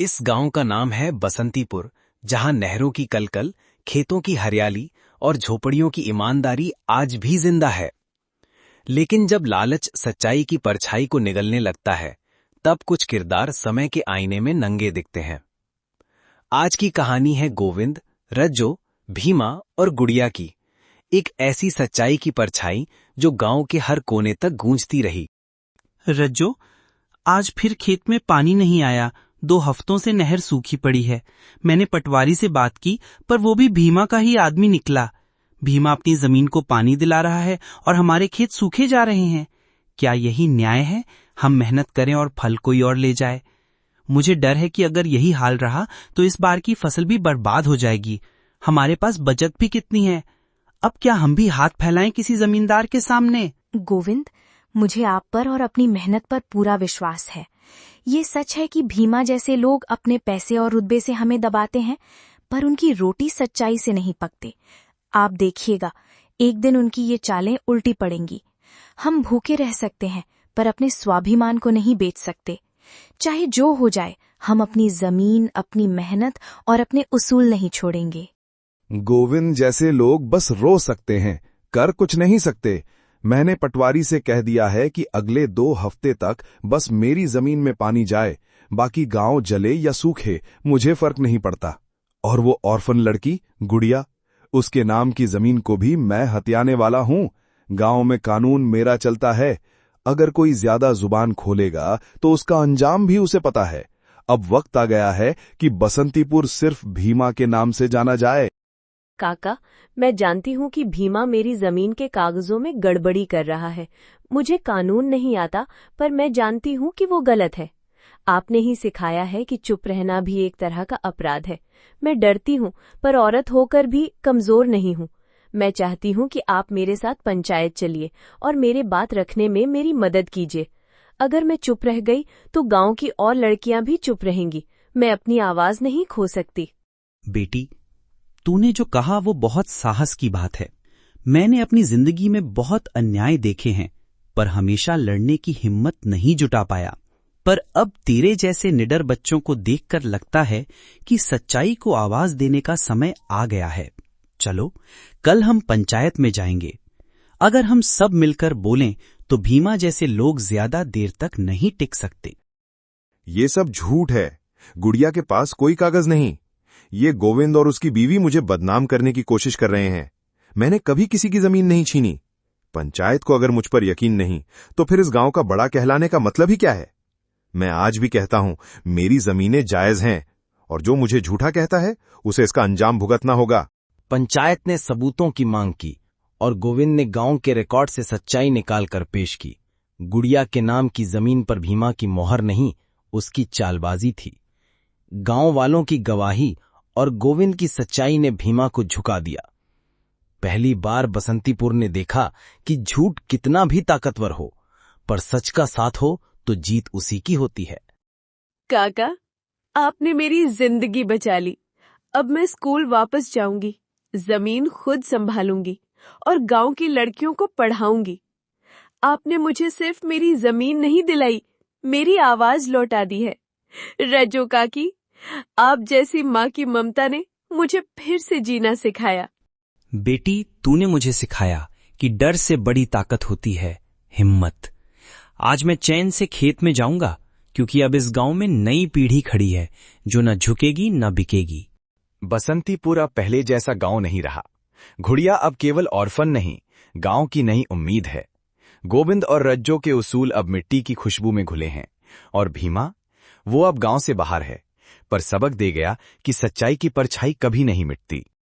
इस गांव का नाम है बसंतीपुर, जहां नहरों की कलकल, खेतों की हरियाली और झोपड़ियों की ईमानदारी आज भी जिंदा है। लेकिन जब लालच सच्चाई की परछाई को निगलने लगता है, तब कुछ किरदार समय के आईने में नंगे दिखते हैं। आज की कहानी है गोविंद, रज्जो, भीमा और गुड़िया की। एक ऐसी सच्चाई की परछाई जो गांव के हर कोने तक गूंजती रही। रज्जो, आज फिर खेत में पानी नहीं आया। 2 हफ्तों से नहर सूखी पड़ी है। मैंने पटवारी से बात की, पर वो भी भीमा का ही आदमी निकला। भीमा अपनी जमीन को पानी दिला रहा है और हमारे खेत सूखे जा रहे हैं। क्या यही न्याय है? हम मेहनत करें और फल कोई और ले जाए। मुझे डर है कि अगर यही हाल रहा तो इस बार की फसल भी बर्बाद हो जाएगी। हमारे पास बचत भी कितनी है। अब क्या हम भी हाथ फैलाएं किसी जमींदार के सामने? गोविंद, मुझे आप पर और अपनी मेहनत पर पूरा विश्वास है। ये सच है कि भीमा जैसे लोग अपने पैसे और रुतबे से हमें दबाते हैं, पर उनकी रोटी सच्चाई से नहीं पकते। आप देखिएगा, एक दिन उनकी ये चालें उल्टी पड़ेंगी। हम भूखे रह सकते हैं, पर अपने स्वाभिमान को नहीं बेच सकते। चाहे जो हो जाए, हम अपनी जमीन, अपनी मेहनत और अपने उसूल नहीं छोड़ेंगे। गोविंद जैसे लोग बस रो सकते हैं, कर कुछ नहीं सकते। मैंने पटवारी से कह दिया है कि अगले 2 हफ्ते तक बस मेरी जमीन में पानी जाए, बाकी गांव जले या सूखे मुझे फर्क नहीं पड़ता। और वो ऑर्फन लड़की गुड़िया, उसके नाम की जमीन को भी मैं हथियाने वाला हूं। गांव में कानून मेरा चलता है। अगर कोई ज्यादा जुबान खोलेगा तो उसका अंजाम भी उसे पता है। अब वक्त आ गया है कि बसंतीपुर सिर्फ भीमा के नाम से जाना जाए। काका, मैं जानती हूँ कि भीमा मेरी जमीन के कागजों में गड़बड़ी कर रहा है। मुझे कानून नहीं आता, पर मैं जानती हूँ कि वो गलत है। आपने ही सिखाया है कि चुप रहना भी एक तरह का अपराध है। मैं डरती हूँ, पर औरत होकर भी कमजोर नहीं हूँ। मैं चाहती हूँ कि आप मेरे साथ पंचायत चलिए और मेरे बात रखने में मेरी मदद कीजिए। अगर मैं चुप रह गई तो गांव की और लड़कियां भी चुप रहेंगी। मैं अपनी आवाज नहीं खो सकती। बेटी, तूने जो कहा वो बहुत साहस की बात है। मैंने अपनी जिंदगी में बहुत अन्याय देखे हैं, पर हमेशा लड़ने की हिम्मत नहीं जुटा पाया। पर अब तेरे जैसे निडर बच्चों को देखकर लगता है कि सच्चाई को आवाज देने का समय आ गया है। चलो, कल हम पंचायत में जाएंगे। अगर हम सब मिलकर बोलें तो भीमा जैसे लोग ज्यादा देर तक नहीं टिक सकते। ये सब झूठ है। गुड़िया के पास कोई कागज नहीं। ये गोविंद और उसकी बीवी मुझे बदनाम करने की कोशिश कर रहे हैं। मैंने कभी किसी की जमीन नहीं छीनी। पंचायत को अगर मुझ पर यकीन नहीं, तो फिर इस गांव का बड़ा कहलाने का मतलब ही क्या है? मैं आज भी कहता हूं, मेरी जमीनें जायज हैं, और जो मुझे झूठा कहता है उसे इसका अंजाम भुगतना होगा। पंचायत ने सबूतों की मांग की और गोविंद ने गांव के रिकॉर्ड से सच्चाई निकालकर पेश की। गुड़िया के नाम की जमीन पर भीमा की मोहर नहीं, उसकी चालबाजी थी। गांव वालों की गवाही और गोविंद की सच्चाई ने भीमा को झुका दिया। पहली बार बसंतीपुर ने देखा कि झूठ कितना भी ताकतवर हो, पर सच का साथ हो तो जीत उसी की होती है। काका, आपने मेरी जिंदगी बचा ली। अब मैं स्कूल वापस जाऊंगी, जमीन खुद संभालूंगी और गांव की लड़कियों को पढ़ाऊंगी। आपने मुझे सिर्फ मेरी जमीन नहीं दिलाई, मेरी आवाज लौटा दी है। रज्जो काकी, आप जैसी माँ की ममता ने मुझे फिर से जीना सिखाया। बेटी, तूने मुझे सिखाया कि डर से बड़ी ताकत होती है हिम्मत। आज मैं चैन से खेत में जाऊंगा, क्योंकि अब इस गांव में नई पीढ़ी खड़ी है जो न झुकेगी न बिकेगी। बसंतीपुर अब पहले जैसा गांव नहीं रहा। गुड़िया अब केवल ऑर्फन नहीं, गांव की नई उम्मीद है। गोविंद और रज्जो के उसूल अब मिट्टी की खुशबू में घुले हैं, और भीमा, वो अब गांव से बाहर है, पर सबक दे गया कि सच्चाई की परछाई कभी नहीं मिटती।